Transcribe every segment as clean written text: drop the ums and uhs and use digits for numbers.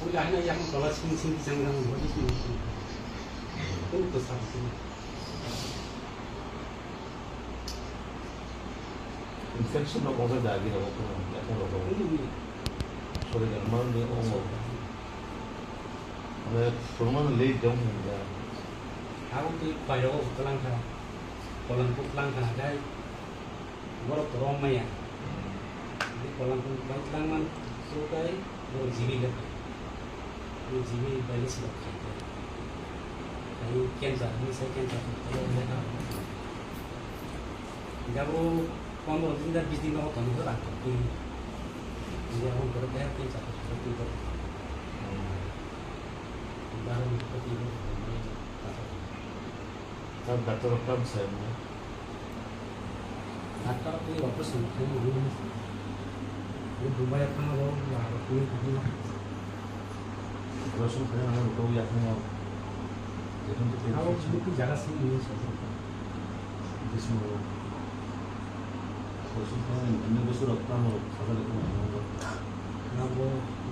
우리가 하나 약간 돌아 신기장이라는 거지. 그것도 사실. infection nó có rất là cái nó không có rồi là mang đến ông một là số mang lấy giống như là Aku tuh bayar kelang kan, kolam pun kelang kan ada, baru turun maya. Di kolam pun baik kelang man, sukai baru jibi lagi, baru jibi bayar sebab kita. Tapi cancer, ni saya cancer, kalau mereka, jauh kalau tidak bisnis mau kan orang tu, dia orang berbeza cancer seperti itu. Baru seperti itu. kan doctor come say no Atau tu apa sih? Ini Dubai apa nak bawa? Bawa punya punya. terus kan orang itu ya kan jadi itu Aku itu jaga sih ini soal. di semua terus kan ini besar apa mau apa lagi mau Nabo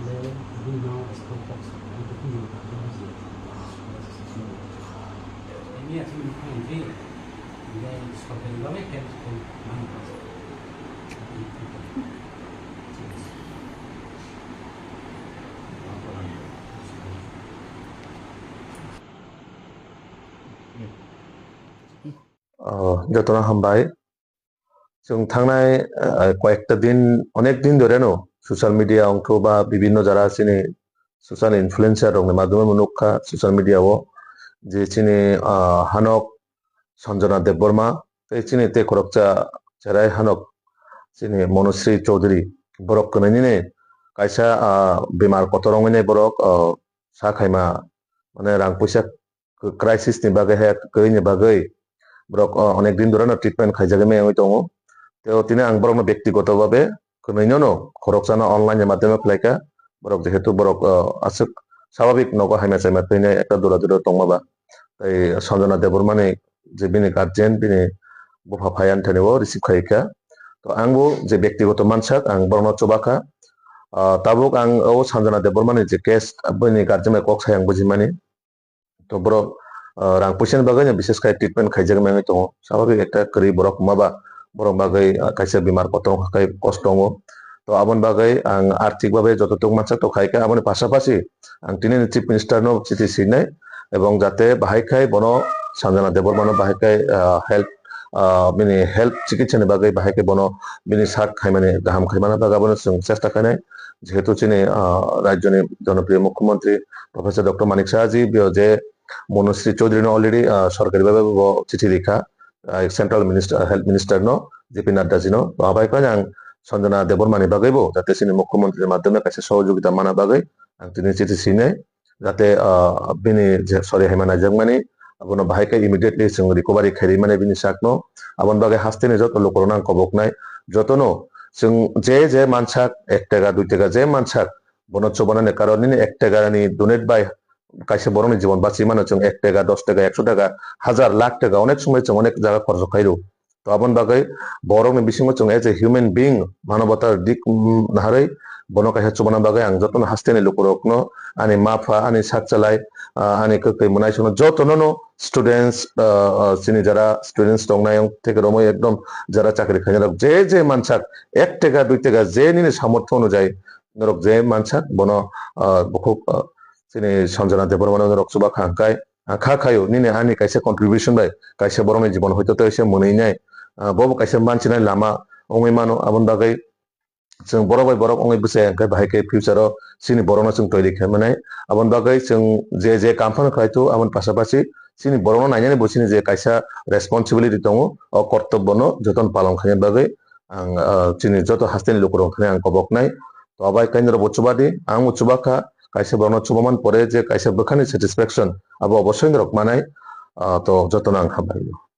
le bina stop box. Itu punya apa sih? Ini asal ini dia seperti lama kan mana যতনা হামবাই जों थांनाय কয়েকটা দিন অনেক দিন ধরে no social media অংশ বা বিভিন্ন যারা চিনি সোশ্যাল ইনফ্লুয়েন্সার রং মাধ্যমে মনুক্ষা সোশ্যাল মিডিয়াও যে চিনি হানক সঞ্জনা দেববর্মা এই চিনি তে খরকচা চেরাই হানক চিনি মনুশ্রী চৌধুরী বরক কনাইনি কাইসা বেমার কত রঙিনে বরক সাখাইমা মানে রাং পয়সা crisis ni bagai he koi ni bagai borok অনেক দিন ধরে না ট্রিটমেন্ট খাইজাগে মে আমি দङ তো তিনি আং বরক ব্যক্তিগতভাবে কনাইনো নো খরকচানা অনলাইনের মাধ্যমে ফ্লাইকা বরক যেহেতু বরক আসুক স্বাভাবিক নগ হাইমা চাইমা ফেনে একটা দৌড়াদৌড়ি দङমাবা তাই সঞ্জনা দেববর্মানি যে বিনি গার্জেন বিনি বফা ফায়ান থানেও রিসিভ খাইকা তো আংবো যে ব্যক্তিগত মানসাক আং বরণ চবাখা তাবুক আং ও সঞ্জনা দেববর্মানি যে কেস বিনি গার্জেন কক সায়াং বুঝিমানি তো বরক রাং পয়সানি বাগै বিশেষ করে ট্রিটমেন্ট খাইজাগে মেঙै दङ স্বাভাবিক একটা করি বরক মাবা বরক বাগै কাইসা বিমার কত খাই কষ্ট দङ তো আবন বাগै আং আর্থিকভাবে যতটুকু মানসাক তো খাইকা আবনি পাশাপাশি আং তিনি চিফ মিনিস্টার নো চিঠি সিনাই এবং যাতে বাহাইখাই বন সঞ্জনা দেববর্মানো বাহাইখাই হেল্প বিনি হেল্প চিকিৎসানি বাগै বাহাইখাই বন বিনি সাক খাইমানি গাহাম খাইমানা বাগাবनो जों চেষ্টা খাইনাই যেহেতু চিনি রাজ্যনি জনপ্রিয় মুখ্যমন্ত্রী প্রফেসর ডক্টর মানিক সাহাজি যে মনুশ্রী চৌধুরী অলরেডি সরকারিভাবে চিঠি লেখা সেন্ট্রাল মিনিস্টার হেলথ মিনিস্টার নো জেপি নাড্ডা জিনো তো আবাইখান আং সঞ্জনা দেববর্মানি বাগैबो যাতে চিনি মুখ্যমন্ত্রীর মাধ্যমে কাছে সহযোগিতা মানা বাগै আং তিনি চিঠি সিনাই যাতে বিনি সরি হাইমানা জংমানি আবনো বাহাইকে ইমিডিয়েটলি जों রিকভারি খাইরি মানে বিনি সাকনো আবন বাগै হাস্তেনি যত লোকরনা কবকনাই যতনো जों যে মানসাক 1 টাকা 2 টাকা যে মানসাক বনচ্চ বনানে কারণে 1 টাকা নি ডোনেট বাই কাইসে বরণি জীবন বাঁচি মানে जों 1 টাকা 10 টাকা 100 টাকা হাজার লাখ টাকা অনেক সময় जों অনেক জায়গা খরচ খাইরো তো আবন বাগै বরংনি বিসিংও जों এজ এ হিউম্যান বিং মানবতার দিক নাহাरै বনো কাইসা চবনা বাগै আং যতন হাস্তেনি লোকরকনো আনি মাফা আনি সাকচালাই আনি কই মনাই শোনো যতনো স্টুডেন্টস চিনি যারা স্টুডেন্টস দংনায়ং থেকে রমই একদম যারা চাকরি খাইনা যে মানসাক 1 টাকা 2 টাকা যে নিনে সামর্থ্য অনুযায়ী নরক যে মানসাক বনো খুব চিনি সঞ্জনা দেববর্মানো নরক চুবা খাংকাই খা খায়ো নিনে আনি কাইসা কন্ট্রিবিউশন বাই কাইসা বরংনি জীবন হয়তো তো এসে মনেই নাই বব কাইসা মানচিনাই লামা অংই মানো আবন বাগै जों बरक बाय बरक अंगै बुसे अंकै बाहायके फ्यूचाराव सिनि बरनो जों तैरि खालामनाय आबन बागै जों जे कामफान खायतो आबन पासापासि सिनि बरनो नायनानै बसिनि जे कायसा रेसपन्सिबिलिटी दङ अ कर्तव्यनो जतन पालन खालामनाय बागै आं सिनि जत हास्तेनि लोकरं खाने आं कबकनाय तो आबाय काइनर बचुबादि आं उचुबाखा कायसा बरनो चुबामान परे जे कायसा बखानि सेटिसफेक्शन आबो अवश्य रक मानाय तो जतन आं हाबायो